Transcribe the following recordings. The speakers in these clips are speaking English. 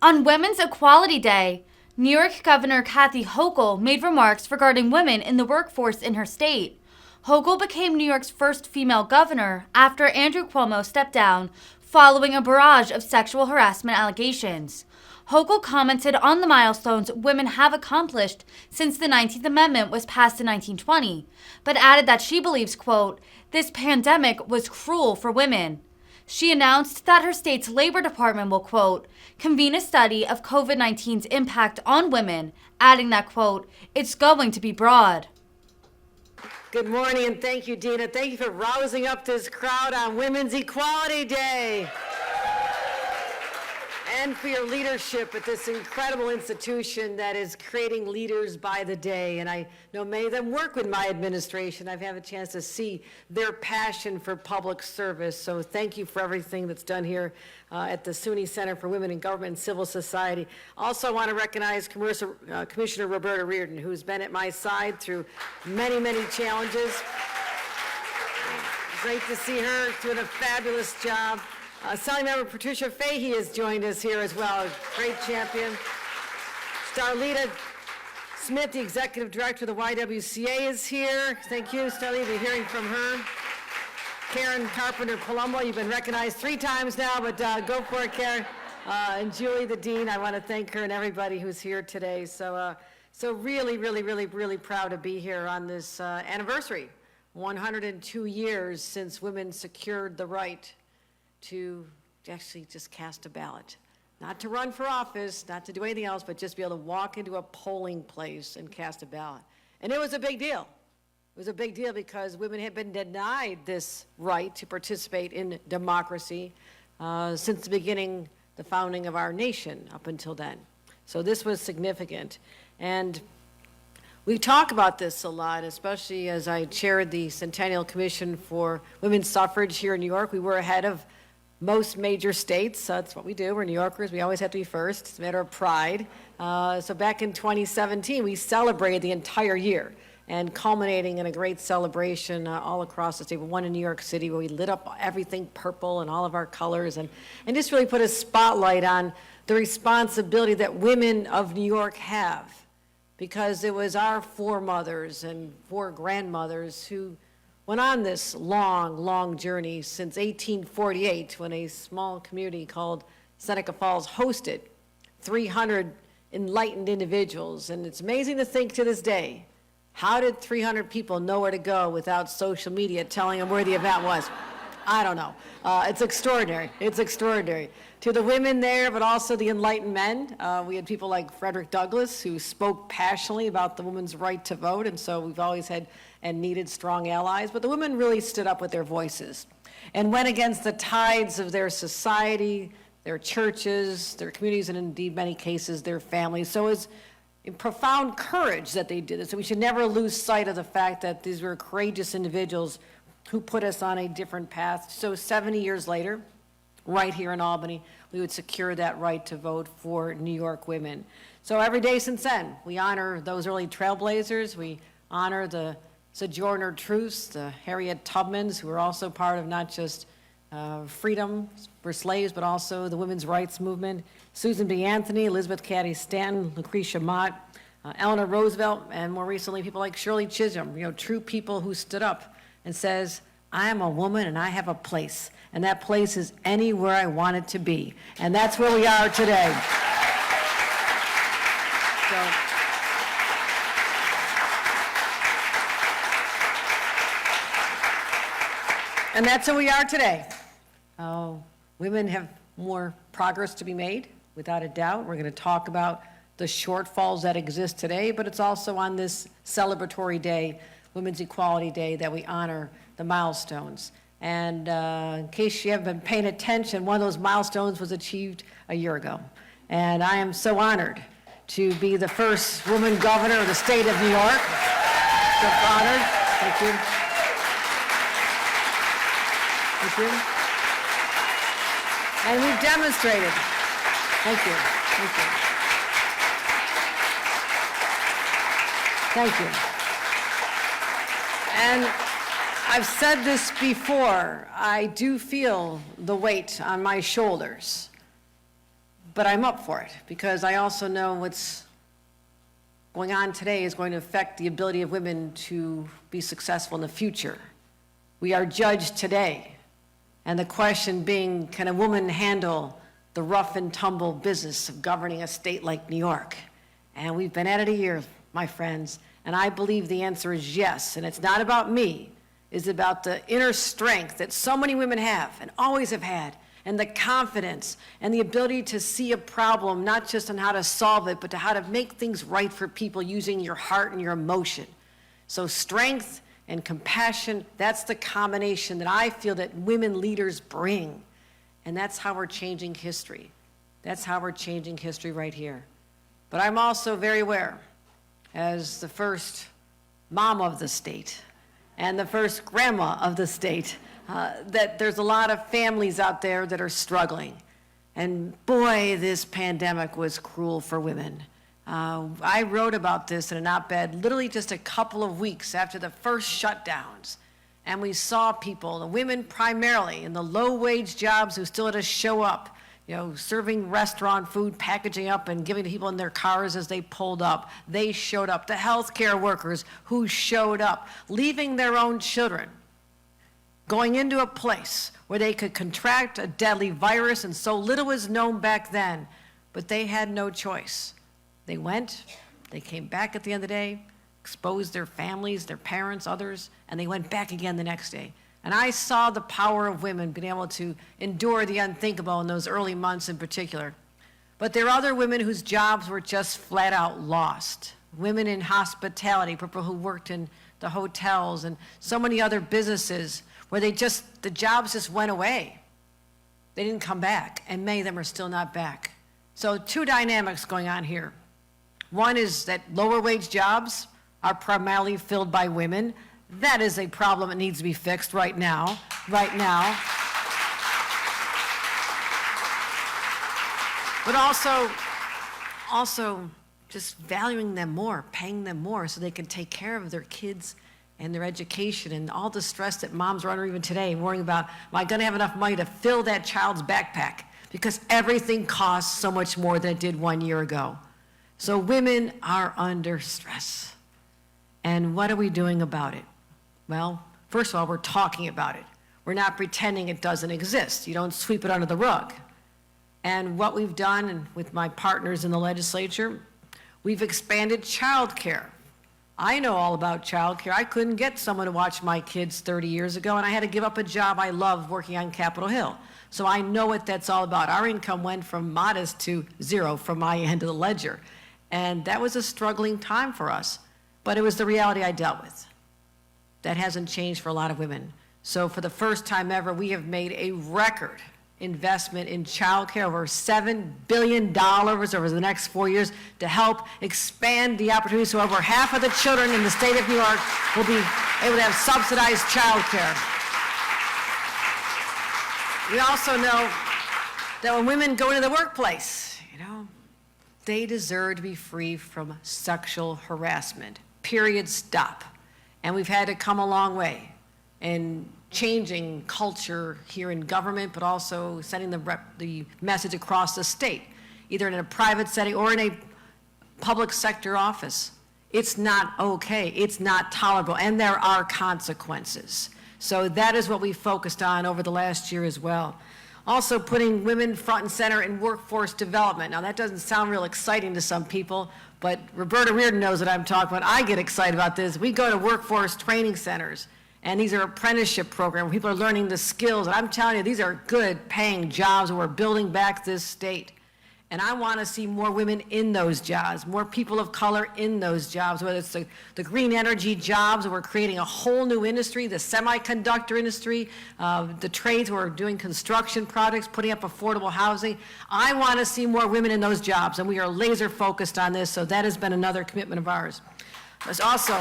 On Women's Equality Day, New York Governor Kathy Hochul made remarks regarding women in the workforce in her state. Hochul became New York's first female governor after Andrew Cuomo stepped down following a barrage of sexual harassment allegations. Hochul commented on the milestones women have accomplished since the 19th Amendment was passed in 1920, but added that she believes, quote, "This pandemic was cruel for women." She announced that her state's labor department will, quote, "convene a study of COVID-19's impact on women," adding that, quote, "it's going to be broad." Good morning, and thank you, Dina. Thank you for rousing up this crowd on Women's Equality Day. And for your leadership at this incredible institution that is creating leaders by the day. And I know many of them work with my administration. I've had a chance to see their passion for public service. So thank you for everything that's done here at the SUNY Center for Women in Government and Civil Society. Also, I want to recognize Commissioner Roberta Reardon, who's been at my side through many, many challenges. Great to see her doing a fabulous job. Assembly Member Patricia Fahey has joined us here as well, a great champion. Starlita Smith, the Executive Director of the YWCA, is here. Thank you, Starlita, we're hearing from her. Karen Carpenter-Palumbo, you've been recognized 3 times now, but go for it, Karen. And Julie, the Dean, I want to thank her and everybody who's here today. So really, really, really, really proud to be here on this anniversary. 102 years since women secured the right to actually just cast a ballot. Not to run for office, not to do anything else, but just be able to walk into a polling place and cast a ballot. And it was a big deal. It was a big deal because women had been denied this right to participate in democracy since the beginning, the founding of our nation up until then. So this was significant. And we talk about this a lot, especially as I chaired the Centennial Commission for Women's Suffrage here in New York. We were ahead of most major states. That's what we do. We're New Yorkers. We always have to be first. It's a matter of pride. So back in 2017, we celebrated the entire year, and culminating in a great celebration all across the state. We won in New York City where we lit up everything purple and all of our colors, and just really put a spotlight on the responsibility that women of New York have, because it was our foremothers and foregrandmothers who went on this long, long journey since 1848, when a small community called Seneca Falls hosted 300 enlightened individuals. And it's amazing to think to this day, how did 300 people know where to go without social media telling them where the event was? I don't know. It's extraordinary. It's extraordinary. To the women there, but also the enlightened men. We had people like Frederick Douglass, who spoke passionately about the woman's right to vote, and so we've always had and needed strong allies. But the women really stood up with their voices and went against the tides of their society, their churches, their communities, and indeed, many cases, their families. So it's in profound courage that they did it. So we should never lose sight of the fact that these were courageous individuals who put us on a different path. So 70 years later, right here in Albany, we would secure that right to vote for New York women. So every day since then, we honor those early trailblazers. We honor the Sojourner Truths, the Harriet Tubmans, who were also part of not just freedom for slaves, but also the women's rights movement. Susan B. Anthony, Elizabeth Cady Stanton, Lucretia Mott, Eleanor Roosevelt, and more recently, people like Shirley Chisholm, true people who stood up and says, I am a woman and I have a place, and that place is anywhere I want it to be. And that's where we are today. And that's where we are today. Women have more progress to be made, without a doubt. We're going to talk about the shortfalls that exist today, but it's also on this celebratory day, Women's Equality Day, that we honor the milestones. And in case you haven't been paying attention, one of those milestones was achieved a year ago. And I am so honored to be the first woman governor of the state of New York. So honored. Thank you. Thank you. And we've demonstrated. Thank you. Thank you. Thank you. And I've said this before, I do feel the weight on my shoulders. But I'm up for it because I also know what's going on today is going to affect the ability of women to be successful in the future. We are judged today, and the question being, can a woman handle the rough and tumble business of governing a state like New York? And we've been at it a year, my friends, and I believe the answer is yes. And it's not about me, it's about the inner strength that so many women have and always have had, and the confidence and the ability to see a problem, not just on how to solve it, but to how to make things right for people using your heart and your emotion. So strength and compassion, that's the combination that I feel that women leaders bring. And that's how we're changing history. That's how we're changing history right here. But I'm also very aware, as the first mom of the state and the first grandma of the state, that there's a lot of families out there that are struggling. And boy, this pandemic was cruel for women. I wrote about this in an op-ed literally just a couple of weeks after the first shutdowns. And we saw people, the women primarily, in the low-wage jobs who still had to show up, you know, serving restaurant food, packaging up and giving to people in their cars as they pulled up. They showed up. The healthcare workers who showed up, leaving their own children, going into a place where they could contract a deadly virus, and so little was known back then, but they had no choice. They went, they came back at the end of the day, exposed their families, their parents, others, and they went back again the next day. And I saw the power of women being able to endure the unthinkable in those early months in particular. But there are other women whose jobs were just flat out lost. Women in hospitality, people who worked in the hotels and so many other businesses where the jobs just went away. They didn't come back, and many of them are still not back. So two dynamics going on here. One is that lower wage jobs are primarily filled by women. That is a problem that needs to be fixed right now, right now. But also just valuing them more, paying them more so they can take care of their kids and their education and all the stress that moms are under even today, worrying about, am I gonna have enough money to fill that child's backpack? Because everything costs so much more than it did 1 year ago. So women are under stress. And what are we doing about it? Well, first of all, we're talking about it. We're not pretending it doesn't exist. You don't sweep it under the rug. And what we've done, and with my partners in the legislature, we've expanded childcare. I know all about childcare. I couldn't get someone to watch my kids 30 years ago, and I had to give up a job I loved working on Capitol Hill. So I know what that's all about. Our income went from modest to zero from my end of the ledger. And that was a struggling time for us, but it was the reality I dealt with. That hasn't changed for a lot of women. So for the first time ever, we have made a record investment in childcare, over $7 billion over the next 4 years to help expand the opportunities so over half of the children in the state of New York will be able to have subsidized childcare. We also know that when women go into the workplace, they deserve to be free from sexual harassment. Period, stop. And we've had to come a long way in changing culture here in government, but also sending the message across the state, either in a private setting or in a public sector office. It's not okay, it's not tolerable, and there are consequences. So that is what we focused on over the last year as well. Also putting women front and center in workforce development. Now that doesn't sound real exciting to some people, but Roberta Reardon knows what I'm talking about. I get excited about this. We go to workforce training centers, and these are apprenticeship programs where people are learning the skills. And I'm telling you, these are good paying jobs, and we're building back this state. And I want to see more women in those jobs, more people of color in those jobs, whether it's the green energy jobs, where we're creating a whole new industry, the semiconductor industry, the trades who are doing construction projects, putting up affordable housing. I want to see more women in those jobs, and we are laser focused on this, so that has been another commitment of ours. There's also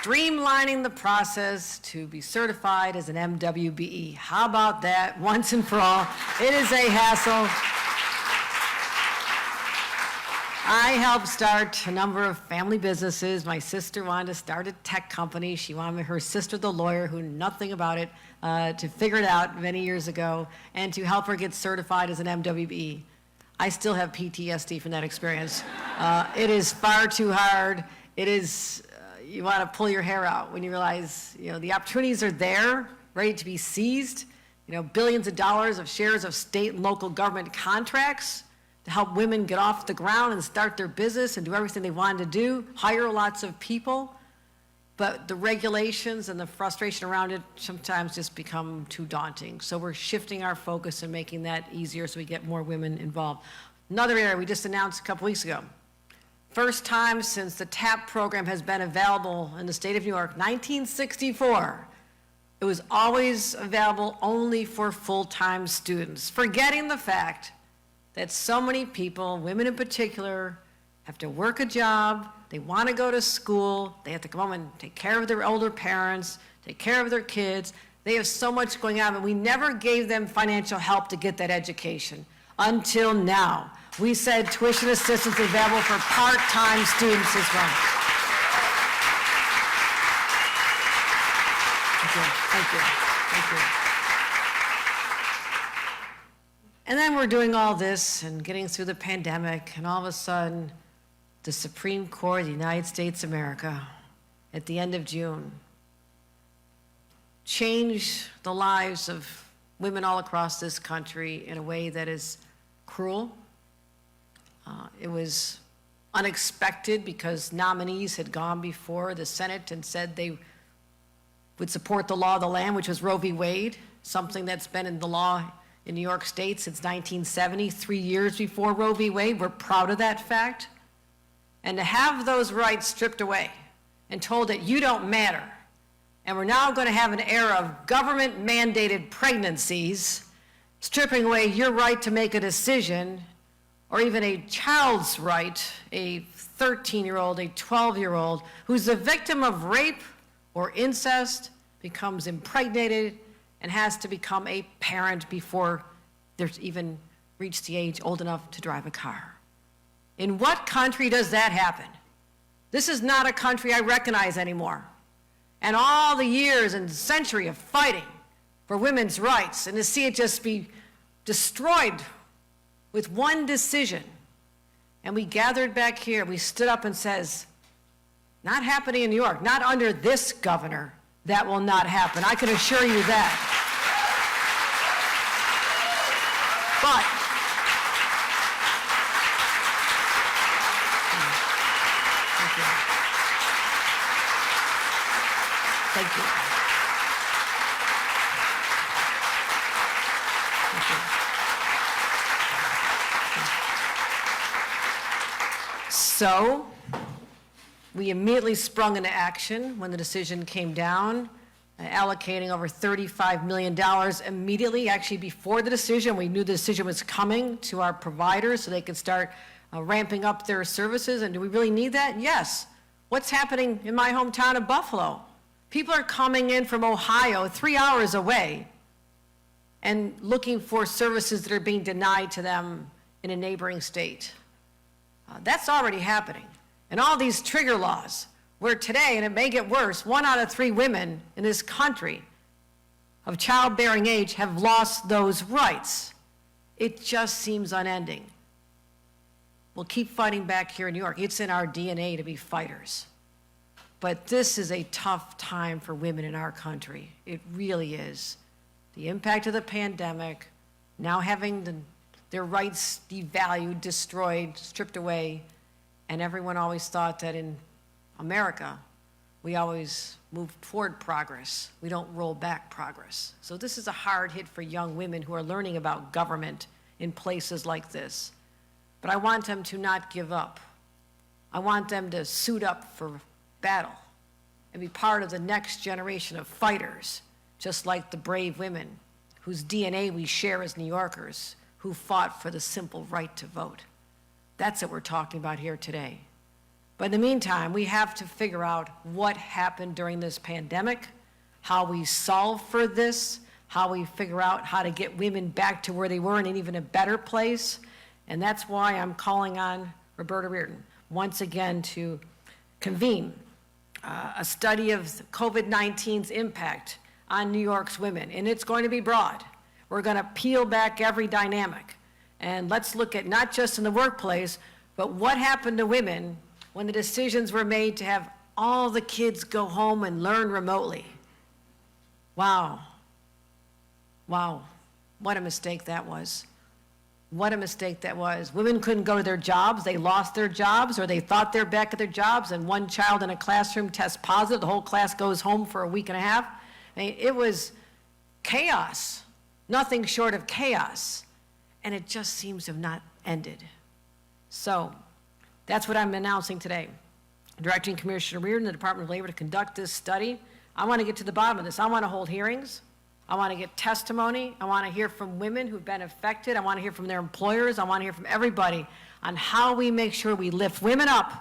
streamlining the process to be certified as an MWBE. How about that, once and for all? It is a hassle. I helped start a number of family businesses. My sister wanted to start a tech company. She wanted her sister, the lawyer, who knew nothing about it, to figure it out many years ago and to help her get certified as an MWE. I still have PTSD from that experience. It is far too hard. It is, you want to pull your hair out when you realize, the opportunities are there, ready to be seized. Billions of dollars of shares of state and local government contracts to help women get off the ground and start their business and do everything they wanted to do, hire lots of people. But the regulations and the frustration around it sometimes just become too daunting. So we're shifting our focus and making that easier so we get more women involved. Another area we just announced a couple weeks ago. First time since the TAP program has been available in the state of New York, 1964. It was always available only for full-time students, forgetting the fact that so many people, women in particular, have to work a job, they want to go to school, they have to come home and take care of their older parents, take care of their kids. They have so much going on, and we never gave them financial help to get that education until now. We said tuition assistance is available for part-time students as well. Thank you. Thank you. And then we're doing all this and getting through the pandemic, and all of a sudden, the Supreme Court of the United States of America, at the end of June, changed the lives of women all across this country in a way that is cruel. It was unexpected because nominees had gone before the Senate and said they would support the law of the land, which was Roe v. Wade, something that's been in the law in New York State since 1970, 3 years before Roe v. Wade. We're proud of that fact. And to have those rights stripped away and told that you don't matter, and we're now going to have an era of government-mandated pregnancies, stripping away your right to make a decision, or even a child's right, a 13-year-old, a 12-year-old, who's the victim of rape or incest, becomes impregnated, and has to become a parent before they're even reached the age old enough to drive a car. In what country does that happen? This is not a country I recognize anymore. And all the years and century of fighting for women's rights, and to see it just be destroyed with one decision. And we gathered back here, we stood up and says, not happening in New York, not under this governor. That will not happen. I can assure you that. But thank you. So we immediately sprung into action when the decision came down, allocating over $35 million immediately, actually before the decision. We knew the decision was coming, to our providers so they could start ramping up their services. And do we really need that? Yes. What's happening in my hometown of Buffalo? People are coming in from Ohio, 3 hours away, and looking for services that are being denied to them in a neighboring state. That's already happening. And all these trigger laws, where today, and it may get worse, 1 out of 3 women in this country of childbearing age have lost those rights. It just seems unending. We'll keep fighting back here in New York. It's in our DNA to be fighters. But this is a tough time for women in our country. It really is. The impact of the pandemic, now having their rights devalued, destroyed, stripped away, and everyone always thought that in America, we always move toward progress. We don't roll back progress. So this is a hard hit for young women who are learning about government in places like this. But I want them to not give up. I want them to suit up for battle and be part of the next generation of fighters, just like the brave women whose DNA we share as New Yorkers, who fought for the simple right to vote. That's what we're talking about here today. But in the meantime, we have to figure out what happened during this pandemic, how we solve for this, how we figure out how to get women back to where they were and in even a better place. And that's why I'm calling on Roberta Reardon, once again to convene a study of COVID-19's impact on New York's women, and it's going to be broad. We're going to peel back every dynamic, and let's look at not just in the workplace, but what happened to women when the decisions were made to have all the kids go home and learn remotely. Wow. Wow. What a mistake that was. What a mistake that was. Women couldn't go to their jobs. They lost their jobs, or they thought they're back at their jobs, and one child in a classroom tests positive. The whole class goes home for a week and a half. I mean, it was chaos, nothing short of chaos, and it just seems to have not ended. So that's what I'm announcing today. Directing Commissioner Reardon, the Department of Labor, to conduct this study. I want to get to the bottom of this. I want to hold hearings. I want to get testimony. I want to hear from women who've been affected. I want to hear from their employers. I want to hear from everybody on how we make sure we lift women up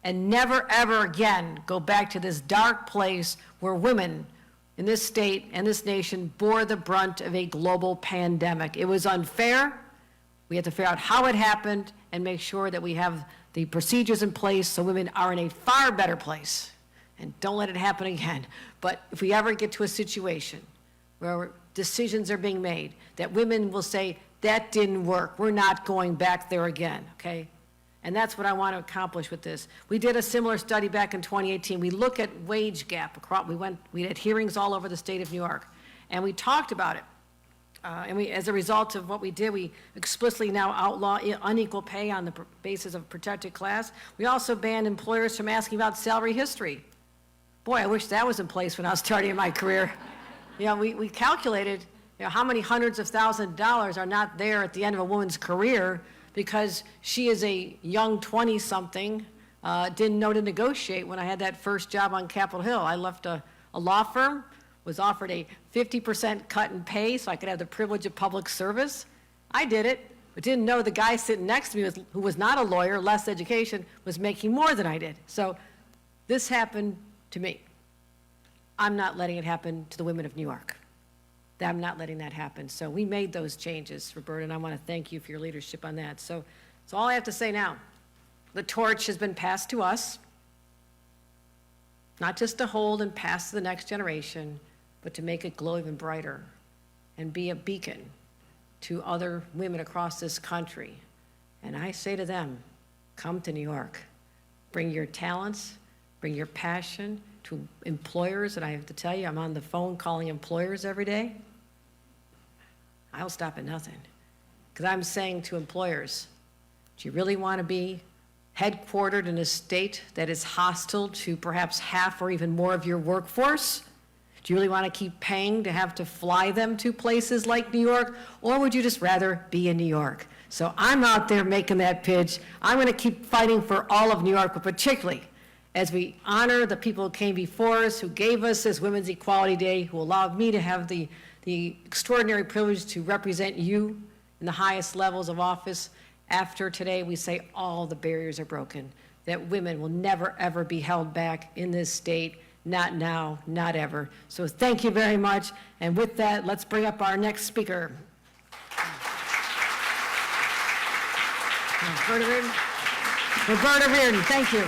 and never, ever again go back to this dark place where women in this state and this nation bore the brunt of a global pandemic. It was unfair. We have to figure out how it happened and make sure that we have the procedures in place so women are in a far better place. And don't let it happen again. But if we ever get to a situation where decisions are being made, that women will say, that didn't work, we're not going back there again, okay? And that's what I want to accomplish with this. We did a similar study back in 2018. We look at wage gap across, we had hearings all over the state of New York, and we talked about it. And as a result of what we did, we explicitly now outlaw unequal pay on the basis of protected class. We also banned employers from asking about salary history. Boy, I wish that was in place when I was starting my career. You know, we calculated, how many hundreds of thousands of dollars are not there at the end of a woman's career because she is a young 20-something, didn't know to negotiate when I had that first job on Capitol Hill. I left a law firm, was offered a 50% cut in pay so I could have the privilege of public service. I did it, but didn't know the guy sitting next to me, who was not a lawyer, less education, was making more than I did. So this happened to me. I'm not letting it happen to the women of New York. I'm not letting that happen. So we made those changes, Roberta, and I want to thank you for your leadership on that. So all I have to say now, the torch has been passed to us, not just to hold and pass to the next generation, but to make it glow even brighter and be a beacon to other women across this country. And I say to them, come to New York. Bring your talents, bring your passion to employers. And I have to tell you, I'm on the phone calling employers every day. I'll stop at nothing. Because I'm saying to employers, do you really want to be headquartered in a state that is hostile to perhaps half or even more of your workforce? Do you really want to keep paying to have to fly them to places like New York? Or would you just rather be in New York? So I'm out there making that pitch. I'm going to keep fighting for all of New York, but particularly as we honor the people who came before us, who gave us this Women's Equality Day, who allowed me to have the extraordinary privilege to represent you in the highest levels of office. After today, we say all the barriers are broken, that women will never, ever be held back in this state. Not now, not ever. So thank you very much. And with that, let's bring up our next speaker. Roberta Reardon, thank you.